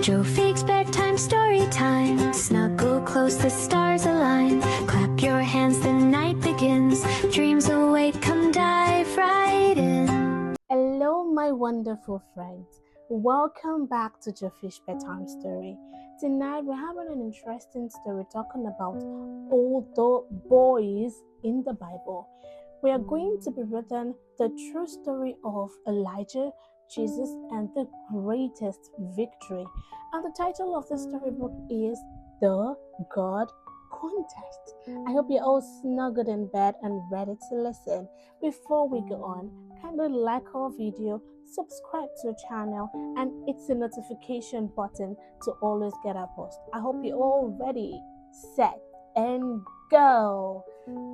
Joe Fig's bedtime story time. Snuggle close, the stars align. Clap your hands, the night begins. Dreams awake, come dive right in. Hello, my wonderful friends. Welcome back to Joe Fig's bedtime story. Tonight we're having an interesting story talking about all the boys in the Bible. We are going to be reading the true story of Elijah, Jesus, and the greatest victory. And the title of the storybook is The God Contest. I hope you're all snuggled in bed and ready to listen. Before we go on, kindly like our video, subscribe to the channel, and hit the notification button to always get our post. I hope you're all ready, set, and go.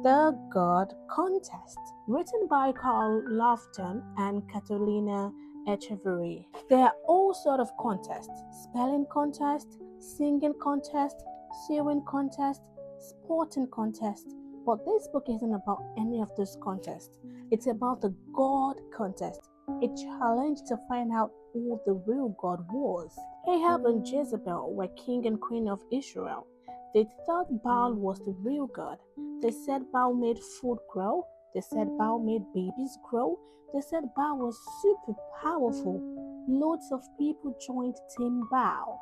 The God Contest, written by Carl Lofton and Catalina Echeverry. There are all sorts of contests: spelling contest, singing contest, sewing contest, sporting contest. But this book isn't about any of those contests. It's about the God Contest, a challenge to find out who the real God was. Ahab and Jezebel were king and queen of Israel. They thought Baal was the real God. They said Baal made food grow. They said Baal made babies grow. They said Baal was super powerful. Loads of people joined Team Baal.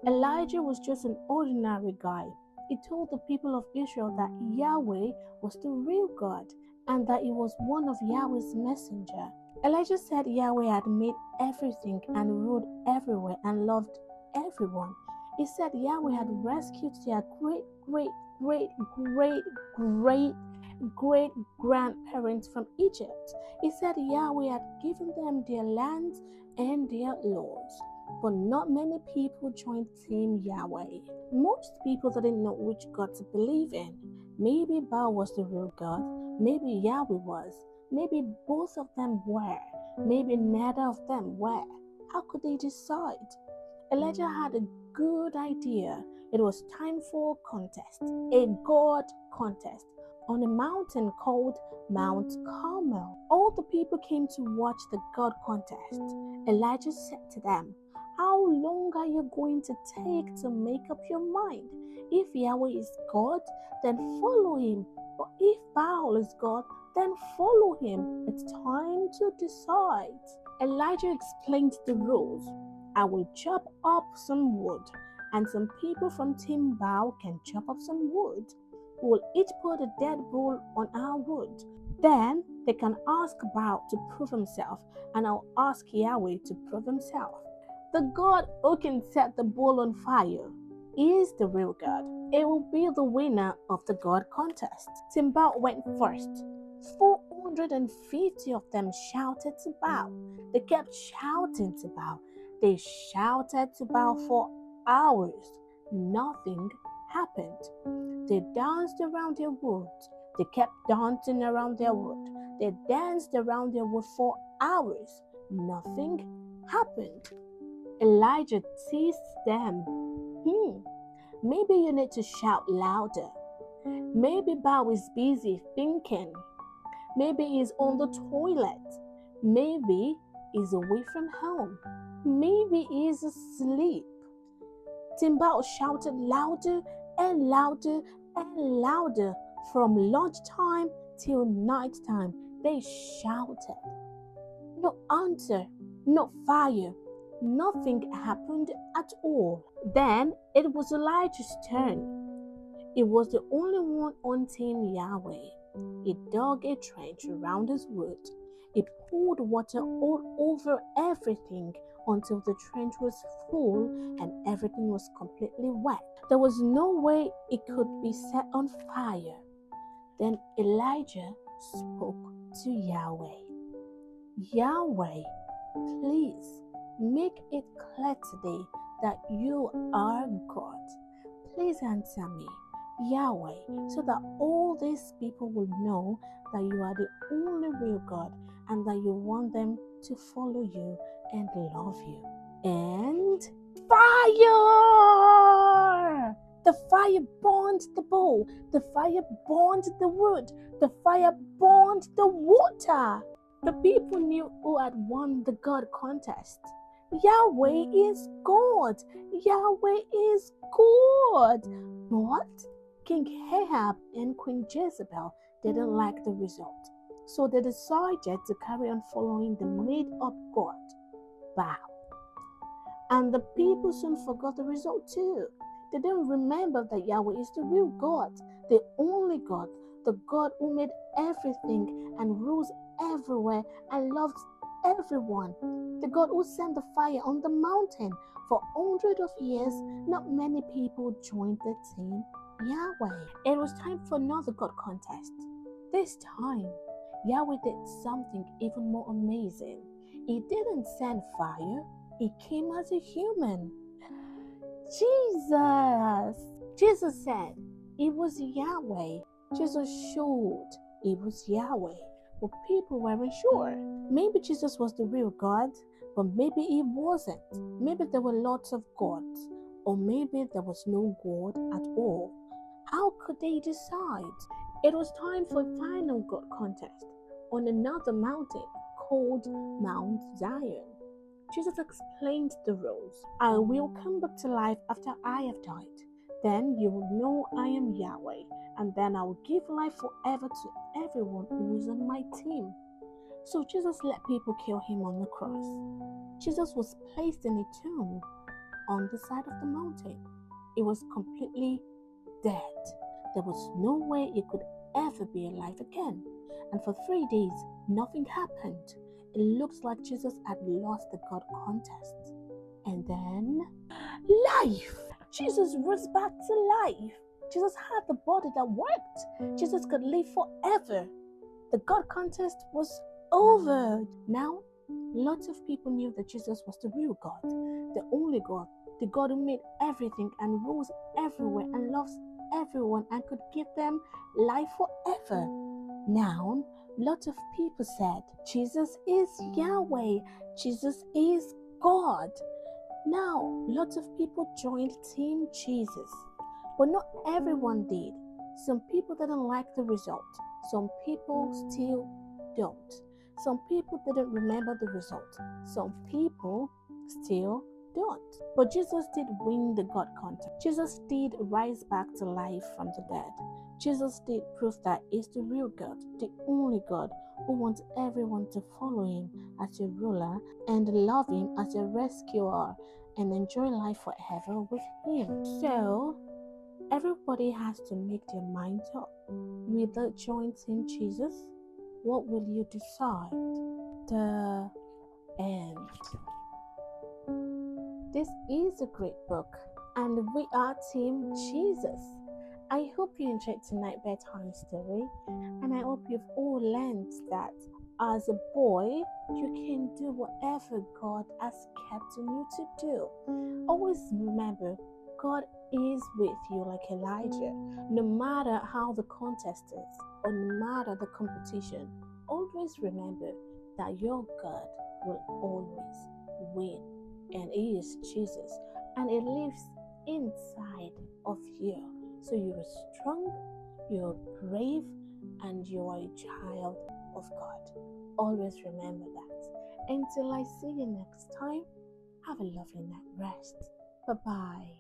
Elijah was just an ordinary guy. He told the people of Israel that Yahweh was the real God and that he was one of Yahweh's messenger. Elijah said Yahweh had made everything and ruled everywhere and loved everyone. He said Yahweh had rescued their great grandparents from Egypt. He said Yahweh had given them their lands and their laws. But not many people joined Team Yahweh. Most people didn't know which God to believe in. Maybe Baal was the real God. Maybe Yahweh was. Maybe both of them were. Maybe neither of them were. How could they decide? Elijah had a good idea. It was time for a contest, a God contest, on a mountain called Mount Carmel. All the people came to watch the God contest. Elijah said to them, "How long are you going to take to make up your mind? If Yahweh is God, then follow him. But if Baal is God, then follow him. It's time to decide." Elijah explained the rules. "I will chop up some wood, and some people from Team Baal can chop up some wood. We'll each put a dead bull on our wood. Then they can ask Baal to prove himself, and I'll ask Yahweh to prove himself. The God who can set the bull on fire is the real God. It will be the winner of the God contest." Team Baal went first. 450 of them shouted to Baal. They kept shouting to Baal. They shouted to Baal for hours. Nothing happened. They danced around their wood. They kept dancing around their wood. They danced around their wood for hours. Nothing happened. Elijah teased them. Maybe you need to shout louder. Maybe Baal is busy thinking. Maybe he's on the toilet. Maybe he's away from home. Maybe he's asleep. Team Baal shouted louder and louder and louder. From lunchtime till nighttime, they shouted. No answer, no fire. Nothing happened at all. Then it was Elijah's turn. He was the only one on Team Yahweh. He dug a trench around his wood. He poured water all over everything until the trench was full and everything was completely wet. There was no way it could be set on fire. Then Elijah spoke to Yahweh. "Yahweh, please make it clear today that you are God. Please answer me, Yahweh, so that all these people will know that you are the only real God and that you want them to follow you and love you." And fire! The fire burned the bowl. The fire burned the wood. The fire burned the water. The people knew who had won the God contest. Yahweh is God. Yahweh is good. But King Ahab and Queen Jezebel didn't like the result. So they decided to carry on following the made-up God, Baal. And the people soon forgot the result too. They didn't remember that Yahweh is the real God, the only God, the God who made everything and rules everywhere and loves everyone, the God who sent the fire on the mountain. For hundreds of years, not many people joined the team Yahweh. It was time for another God contest. This time, Yahweh did something even more amazing. He didn't send fire, he came as a human. Jesus said it was Yahweh. Jesus showed it was Yahweh. But people weren't sure. Maybe Jesus was the real God, but maybe he wasn't. Maybe there were lots of gods, or maybe there was no God at all. How could they decide? It was time for a final God contest on another mountain called Mount Zion. Jesus explained the rules. I will come back to life after I have died. Then you will know I am Yahweh, and then I will give life forever to everyone who is on my team. So Jesus let people kill him on the cross. Jesus was placed in a tomb on the side of the mountain. He was completely dead. There was no way he could ever be alive again. And for 3 days, nothing happened. It looks like Jesus had lost the God contest. And then, life! Jesus rose back to life. Jesus had the body that worked. Jesus could live forever. The God contest was over. Now, lots of people knew that Jesus was the real God, the only God, the God who made everything and rules everywhere and loves everyone and could give them life forever. Now, lots of people said, Jesus is Yahweh, Jesus is God. Now, lots of people joined Team Jesus, but not everyone did. Some people didn't like the result. Some people still don't. Some people didn't remember the result. Some people still don't. But Jesus did win the God contest. Jesus did rise back to life from the dead. Jesus did prove that he's the real God, the only God who wants everyone to follow him as your ruler and love him as your rescuer and enjoy life forever with him. So, everybody has to make their mind up. Will they join Team Jesus? What will you decide? The end. This is a great book, and we are Team Jesus. I hope you enjoyed tonight's bedtime story, and I hope you've all learned that as a boy, you can do whatever God has kept on you to do. Always remember, God is with you like Elijah. No matter how the contest is, or no matter the competition, always remember that your God will always win. And He is Jesus, and He lives inside of you. So you are strong, you're brave, and you are a child of God. Always remember that. Until I see you next time, have a lovely night rest. Bye-bye.